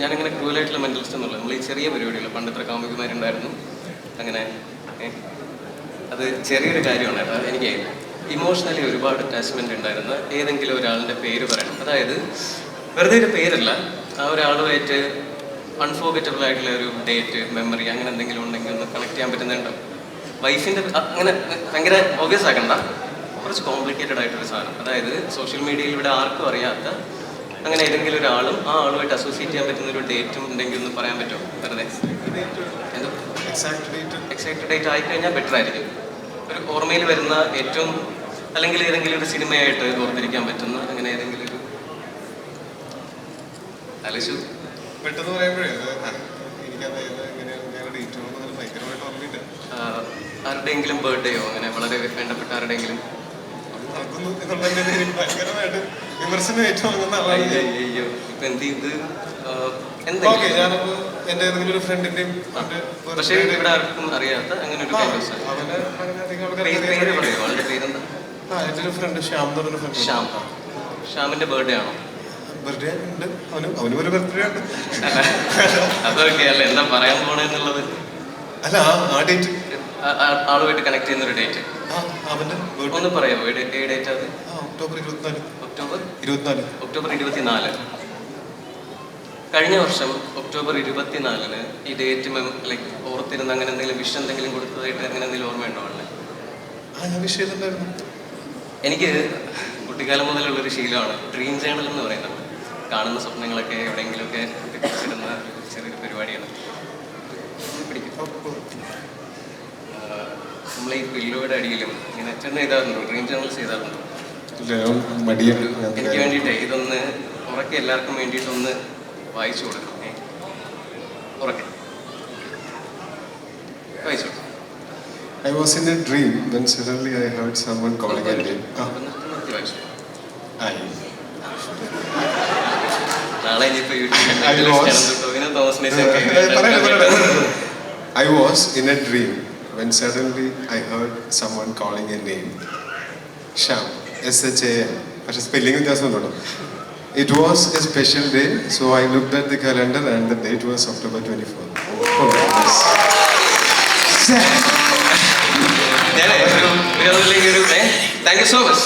ഞാനിങ്ങനെ ക്രൂലായിട്ടുള്ള മെന്റലിസ്റ്റ് എന്നുള്ളത് നമ്മൾ ഈ ചെറിയ പരിപാടികൾ പണ്ടത്ര കാമുകിമാരുണ്ടായിരുന്നു അങ്ങനെ അത് ചെറിയൊരു കാര്യമാണ് കേട്ടോ. എനിക്ക് ഇമോഷണലി ഒരുപാട് അറ്റാച്ച്മെന്റ് ഉണ്ടായിരുന്ന ഏതെങ്കിലും ഒരാളുടെ പേര് പറയണം. അതായത് വെറുതെ ഒരു പേരല്ല, ആ ഒരാളുമായിട്ട് അൺഫോർഗറ്റബിൾ ആയിട്ടുള്ള ഒരു ഡേറ്റ്, മെമ്മറി അങ്ങനെ എന്തെങ്കിലും ഉണ്ടെങ്കിൽ ഒന്ന് കണക്ട് ചെയ്യാൻ പറ്റുന്നുണ്ടോ? വൈഫിൻ്റെ അങ്ങനെ ഭയങ്കര ഓബ്വിയസ് ആക്കണ്ട, കുറച്ച് കോംപ്ലിക്കേറ്റഡ് ആയിട്ടൊരു സാധനം. അതായത് സോഷ്യൽ മീഡിയയിൽ ഇവിടെ ആർക്കും അറിയാത്ത അങ്ങനെ ഏതെങ്കിലും ഒരാളും ആ ആളുമായിട്ട് അസോസിയേറ്റ് ചെയ്യാൻ പറ്റുന്ന ഒരു ഡേറ്റും ഉണ്ടെങ്കിൽ ഒന്ന് പറയാൻ പറ്റുമോ? വെറുതെ എന്തോ എക്സാക്ട് ഡേറ്റ് ആയിക്കഴിഞ്ഞാൽ ബെറ്റർ ആയിരിക്കും. ഒരു ഓർമ്മയിൽ വരുന്ന ഏറ്റവും, അല്ലെങ്കിൽ ഏതെങ്കിലും ഒരു സിനിമയായിട്ട് ഓർത്തിരിക്കാൻ പറ്റുന്ന അങ്ങനെ ഏതെങ്കിലും ഒരു ആലോചിച്ചു. പെട്ടെന്ന് പറയുമ്പോഴേ ആരുടെയെങ്കിലും ബർത്ത്ഡേയോ അങ്ങനെ വളരെ വേണ്ടപ്പെട്ട ആരുടെയെങ്കിലും? അയ്യോ ഇപ്പൊ എന്ത് ഇത് പക്ഷേ ഇവിടെ ആർക്കും അറിയാത്ത അങ്ങനെ ഒരു പേര് പറയോ? ആളുടെ പേരെന്താ? ശ്യാം. ശ്യാമിന്റെ ബർത്ത്ഡേ ആണോ? അതൊക്കെ അല്ല, എന്താ പറയാൻ പോണെന്നുള്ളത്? അല്ല ആ ഡേറ്റ് ആളുമായിട്ട് കണക്ട് ചെയ്യുന്ന ഒരു ഡേറ്റ് ഒന്ന് പറയാമോ? ഏ ഡേറ്റ് അത്? ഒക്ടോബർ 24. കഴിഞ്ഞ വർഷം ഒക്ടോബർ 24 ഈ ഡേറ്റ് ലൈക്ക് ഓർത്തിരുന്ന് അങ്ങനെ എന്തെങ്കിലും വിഷ് എന്തെങ്കിലും കൊടുത്തതായിട്ട് അങ്ങനെ എന്തെങ്കിലും ഓർമ്മയുണ്ടോ? എനിക്ക് കുട്ടിക്കാലം മുതലുള്ളൊരു ശീലമാണ് ഡ്രീം ജേണൽ എന്ന് പറയുന്നത്. കാണുന്ന സ്വപ്നങ്ങളൊക്കെ എവിടെയെങ്കിലുമൊക്കെ കുറിച്ചിടുന്ന ചെറിയൊരു പരിപാടിയാണ്. നമ്മളെ ഈ പില്ലോയുടെ അടിയിലും ഇങ്ങനെ ചേട്ടൻ എഴുതാറുണ്ടോ? Dream journals എഴുതാറുണ്ടോ? എനിക്ക് വേണ്ടിയിട്ടേ ഇതൊന്ന് ഉറക്കെ എല്ലാവർക്കും വേണ്ടിയിട്ടൊന്ന് വായിച്ചു കൊടുക്കണം. ഉറക്കെ വായിച്ചു. I was in a dream when suddenly I heard someone calling my name. നാളെ ഇനിയിപ്പോ യൂട്യൂബിൽ I was in a dream when suddenly I heard someone calling a name. Sham. SHAM. പക്ഷെ spelling വ്യത്യാസമുണ്ടോ? It was a special day, so I looked at the calendar and the date was October 24. Thank you so much.